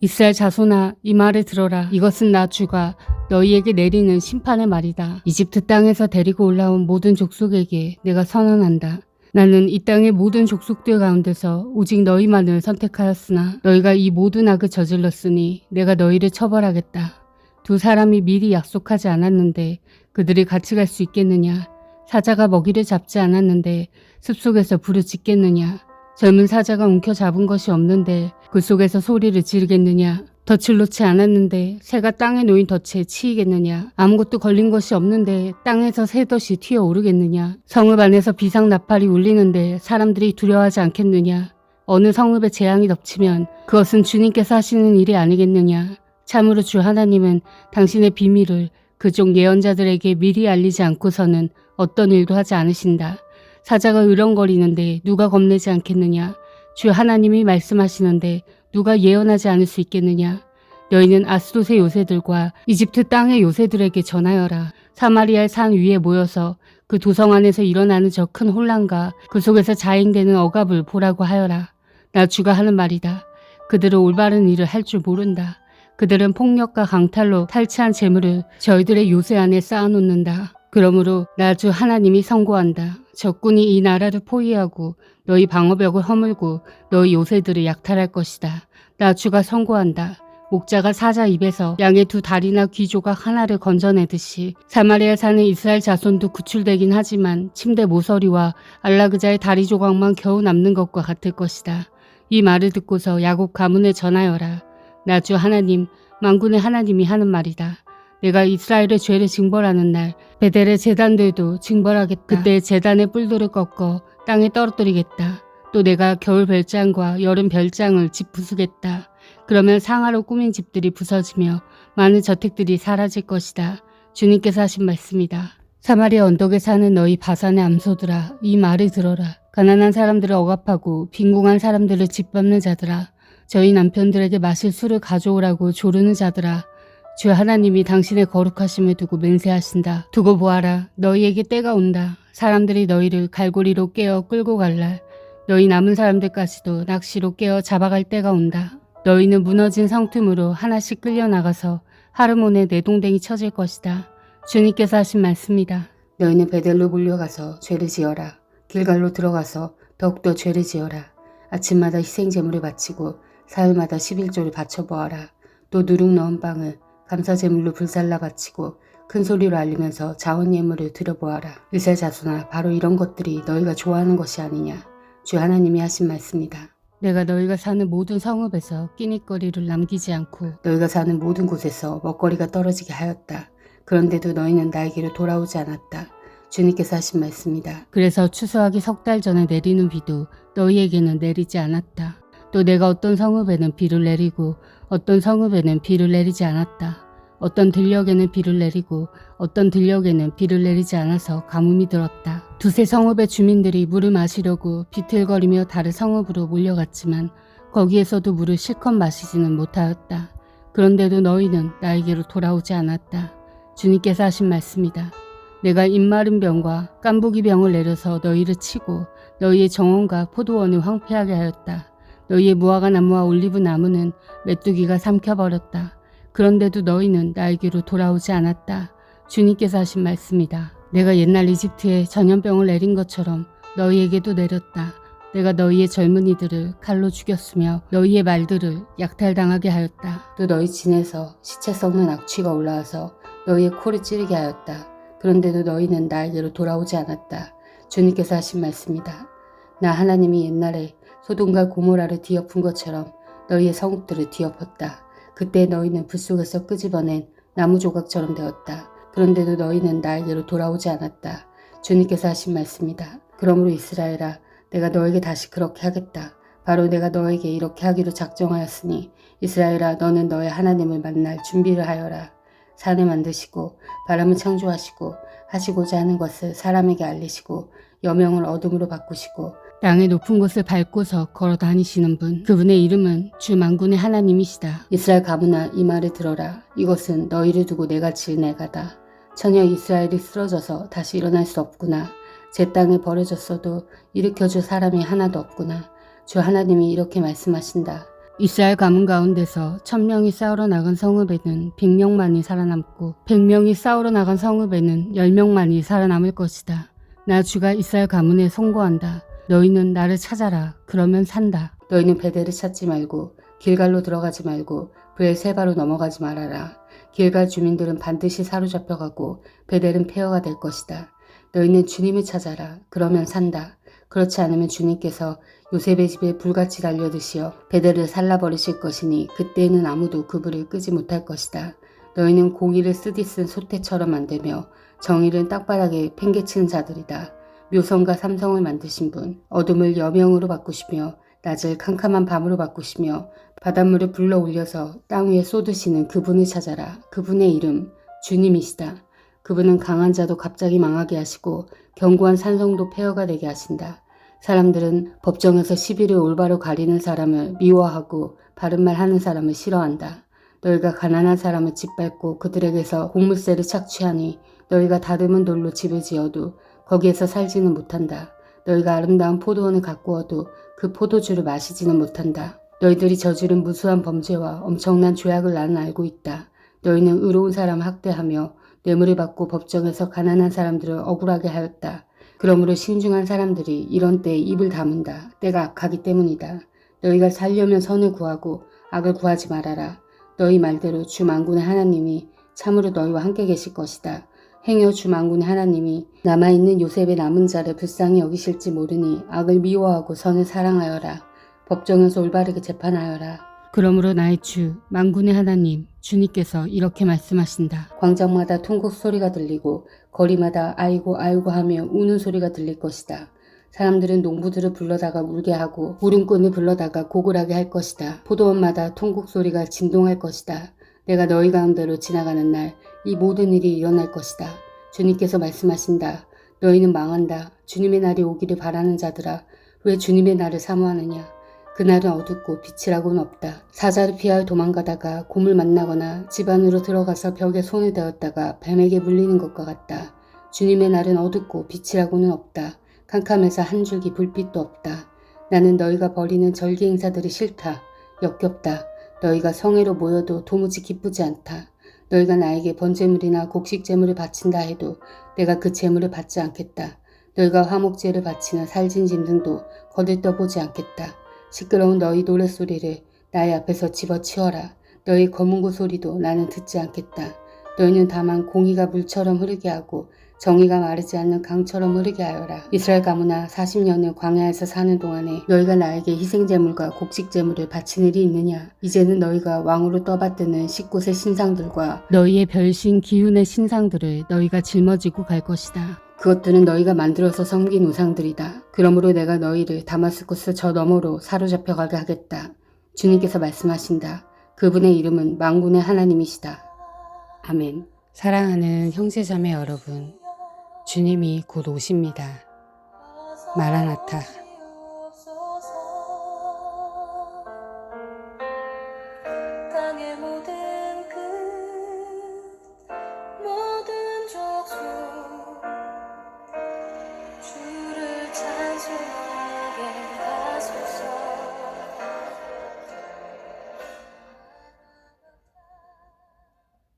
이스라엘 자손아, 이 말을 들어라. 이것은 나 주가 너희에게 내리는 심판의 말이다. 이집트 땅에서 데리고 올라온 모든 족속에게 내가 선언한다. 나는 이 땅의 모든 족속들 가운데서 오직 너희만을 선택하였으나 너희가 이 모든 악을 저질렀으니 내가 너희를 처벌하겠다. 두 사람이 미리 약속하지 않았는데 그들이 같이 갈 수 있겠느냐? 사자가 먹이를 잡지 않았는데 숲속에서 불을 짓겠느냐? 젊은 사자가 움켜잡은 것이 없는데 그 속에서 소리를 지르겠느냐? 덫을 놓지 않았는데 새가 땅에 놓인 덫에 치이겠느냐? 아무것도 걸린 것이 없는데 땅에서 새덫이 튀어오르겠느냐? 성읍 안에서 비상나팔이 울리는데 사람들이 두려워하지 않겠느냐? 어느 성읍에 재앙이 덮치면 그것은 주님께서 하시는 일이 아니겠느냐? 참으로 주 하나님은 당신의 비밀을 그종 예언자들에게 미리 알리지 않고서는 어떤 일도 하지 않으신다. 사자가 으렁거리는데 누가 겁내지 않겠느냐? 주 하나님이 말씀하시는데 누가 예언하지 않을 수 있겠느냐? 너희는 아스돗의 요새들과 이집트 땅의 요새들에게 전하여라. 사마리아의 산 위에 모여서 그 도성 안에서 일어나는 저 큰 혼란과 그 속에서 자행되는 억압을 보라고 하여라. 나 주가 하는 말이다. 그들은 올바른 일을 할 줄 모른다. 그들은 폭력과 강탈로 탈취한 재물을 저희들의 요새 안에 쌓아놓는다. 그러므로 나 주 하나님이 선고한다. 적군이 이 나라를 포위하고 너희 방어벽을 허물고 너희 요새들을 약탈할 것이다. 나 주가 선고한다. 목자가 사자 입에서 양의 두 다리나 귀 조각 하나를 건져내듯이 사마리아 사는 이스라엘 자손도 구출되긴 하지만 침대 모서리와 알라그자의 다리 조각만 겨우 남는 것과 같을 것이다. 이 말을 듣고서 야곱 가문에 전하여라. 나 주 하나님, 만군의 하나님이 하는 말이다. 내가 이스라엘의 죄를 징벌하는 날 베델의 제단들도 징벌하겠다. 그때 제단의 뿔들을 꺾어 땅에 떨어뜨리겠다. 또 내가 겨울 별장과 여름 별장을 짓부수겠다. 그러면 상하로 꾸민 집들이 부서지며 많은 저택들이 사라질 것이다. 주님께서 하신 말씀이다. 사마리아 언덕에 사는 너희 바산의 암소들아, 이 말을 들어라. 가난한 사람들을 억압하고 빈궁한 사람들을 짓밟는 자들아, 저희 남편들에게 마실 술을 가져오라고 조르는 자들아, 주 하나님이 당신의 거룩하심을 두고 맹세하신다. 두고 보아라. 너희에게 때가 온다. 사람들이 너희를 갈고리로 깨어 끌고 갈 날, 너희 남은 사람들까지도 낚시로 깨어 잡아갈 때가 온다. 너희는 무너진 성틈으로 하나씩 끌려나가서 하르몬의 내동댕이 쳐질 것이다. 주님께서 하신 말씀이다. 너희는 베델로 몰려가서 죄를 지어라. 길갈로 들어가서 더욱더 죄를 지어라. 아침마다 희생제물을 바치고 사흘마다 11조를 바쳐보아라. 또 누룩 넣은 빵을 감사제물로 불살라 바치고 큰 소리로 알리면서 자원예물을 드려보아라. 이스라엘 자손아, 바로 이런 것들이 너희가 좋아하는 것이 아니냐. 주 하나님이 하신 말씀이다. 내가 너희가 사는 모든 성읍에서 끼니거리를 남기지 않고 너희가 사는 모든 곳에서 먹거리가 떨어지게 하였다. 그런데도 너희는 나에게로 돌아오지 않았다. 주님께서 하신 말씀이다. 그래서 추수하기 석 달 전에 내리는 비도 너희에게는 내리지 않았다. 또 내가 어떤 성읍에는 비를 내리고 어떤 성읍에는 비를 내리지 않았다. 어떤 들녘에는 비를 내리고 어떤 들녘에는 비를 내리지 않아서 가뭄이 들었다. 두세 성읍의 주민들이 물을 마시려고 비틀거리며 다른 성읍으로 몰려갔지만 거기에서도 물을 실컷 마시지는 못하였다. 그런데도 너희는 나에게로 돌아오지 않았다. 주님께서 하신 말씀이다. 내가 입마른 병과 깐부기 병을 내려서 너희를 치고 너희의 정원과 포도원을 황폐하게 하였다. 너희의 무화과 나무와 올리브 나무는 메뚜기가 삼켜버렸다. 그런데도 너희는 나에게로 돌아오지 않았다. 주님께서 하신 말씀이다. 내가 옛날 이집트에 전염병을 내린 것처럼 너희에게도 내렸다. 내가 너희의 젊은이들을 칼로 죽였으며 너희의 말들을 약탈당하게 하였다. 또 너희 진에서 시체 썩는 악취가 올라와서 너희의 코를 찌르게 하였다. 그런데도 너희는 나에게로 돌아오지 않았다. 주님께서 하신 말씀이다. 나 하나님이 옛날에 소돔과 고모라를 뒤엎은 것처럼 너희의 성읍들을 뒤엎었다. 그때 너희는 불 속에서 끄집어낸 나무 조각처럼 되었다. 그런데도 너희는 나에게로 돌아오지 않았다. 주님께서 하신 말씀이다. 그러므로 이스라엘아, 내가 너에게 다시 그렇게 하겠다. 바로 내가 너에게 이렇게 하기로 작정하였으니 이스라엘아, 너는 너의 하나님을 만날 준비를 하여라. 산을 만드시고 바람을 창조하시고 하시고자 하는 것을 사람에게 알리시고 여명을 어둠으로 바꾸시고 땅의 높은 곳을 밟고서 걸어 다니시는 분, 그분의 이름은 주 만군의 하나님이시다. 이스라엘 가문아, 이 말을 들어라. 이것은 너희를 두고 내가 지은 애가다. 전혀 이스라엘이 쓰러져서 다시 일어날 수 없구나. 제 땅에 버려졌어도 일으켜줄 사람이 하나도 없구나. 주 하나님이 이렇게 말씀하신다. 이스라엘 가문 가운데서 1000명이 싸우러 나간 성읍에는 100명만이 살아남고 100명이 싸우러 나간 성읍에는 10명만이 살아남을 것이다. 나 주가 이스라엘 가문에 선고한다. 너희는 나를 찾아라. 그러면 산다. 너희는 베델을 찾지 말고 길갈로 들어가지 말고 브엘세바로 넘어가지 말아라. 길갈 주민들은 반드시 사로잡혀가고 베델은 폐허가 될 것이다. 너희는 주님을 찾아라. 그러면 산다. 그렇지 않으면 주님께서 요셉의 집에 불같이 달려드시어 베델을 살라버리실 것이니 그때에는 아무도 그 불을 끄지 못할 것이다. 너희는 고기를 쓰디쓴 소떼처럼 만들며 정의를 땅바닥에 팽개치는 자들이다. 묘성과 삼성을 만드신 분, 어둠을 여명으로 바꾸시며 낮을 캄캄한 밤으로 바꾸시며 바닷물을 불러 올려서 땅 위에 쏟으시는 그분을 찾아라. 그분의 이름 주님이시다. 그분은 강한 자도 갑자기 망하게 하시고 견고한 산성도 폐허가 되게 하신다. 사람들은 법정에서 시비를 올바로 가리는 사람을 미워하고 바른말 하는 사람을 싫어한다. 너희가 가난한 사람을 짓밟고 그들에게서 곡물세를 착취하니 너희가 다듬은 돌로 집을 지어도 거기에서 살지는 못한다. 너희가 아름다운 포도원을 가꾸어도 그 포도주를 마시지는 못한다. 너희들이 저지른 무수한 범죄와 엄청난 죄악을 나는 알고 있다. 너희는 의로운 사람을 학대하며 뇌물을 받고 법정에서 가난한 사람들을 억울하게 하였다. 그러므로 신중한 사람들이 이런 때에 입을 다문다. 때가 악하기 때문이다. 너희가 살려면 선을 구하고 악을 구하지 말아라. 너희 말대로 주 만군의 하나님이 참으로 너희와 함께 계실 것이다. 행여 주 만군의 하나님이 남아있는 요셉의 남은 자를 불쌍히 여기실지 모르니 악을 미워하고 선을 사랑하여라. 법정에서 올바르게 재판하여라. 그러므로 나의 주 만군의 하나님 주님께서 이렇게 말씀하신다. 광장마다 통곡 소리가 들리고 거리마다 아이고 아이고 하며 우는 소리가 들릴 것이다. 사람들은 농부들을 불러다가 울게 하고 울음꾼을 불러다가 고글하게 할 것이다. 포도원마다 통곡 소리가 진동할 것이다. 내가 너희 가운데로 지나가는 날 이 모든 일이 일어날 것이다. 주님께서 말씀하신다. 너희는 망한다. 주님의 날이 오기를 바라는 자들아, 왜 주님의 날을 사모하느냐. 그날은 어둡고 빛이라고는 없다. 사자를 피하여 도망가다가 곰을 만나거나 집 안으로 들어가서 벽에 손을 대었다가 뱀에게 물리는 것과 같다. 주님의 날은 어둡고 빛이라고는 없다. 캄캄해서 한 줄기 불빛도 없다. 나는 너희가 벌이는 절기 행사들이 싫다. 역겹다. 너희가 성회로 모여도 도무지 기쁘지 않다. 너희가 나에게 번제물이나 곡식제물을 바친다 해도 내가 그 제물을 받지 않겠다. 너희가 화목제를 바치는 살진 짐승도 거들떠보지 않겠다. 시끄러운 너희 노랫소리를 나의 앞에서 집어치워라. 너희 거문고 소리도 나는 듣지 않겠다. 너희는 다만 공의가 물처럼 흐르게 하고 정의가 마르지 않는 강처럼 흐르게 하여라. 이스라엘 가문아, 40년을 광야에서 사는 동안에 너희가 나에게 희생제물과 곡식제물을 바친 일이 있느냐. 이제는 너희가 왕으로 떠받드는 10곳의 신상들과 너희의 별신 기운의 신상들을 너희가 짊어지고 갈 것이다. 그것들은 너희가 만들어서 섬긴 우상들이다. 그러므로 내가 너희를 다마스쿠스 저 너머로 사로잡혀가게 하겠다. 주님께서 말씀하신다. 그분의 이름은 만군의 하나님이시다. 아멘. 사랑하는 형제자매 여러분, 주님이 곧 오십니다. 마라나타.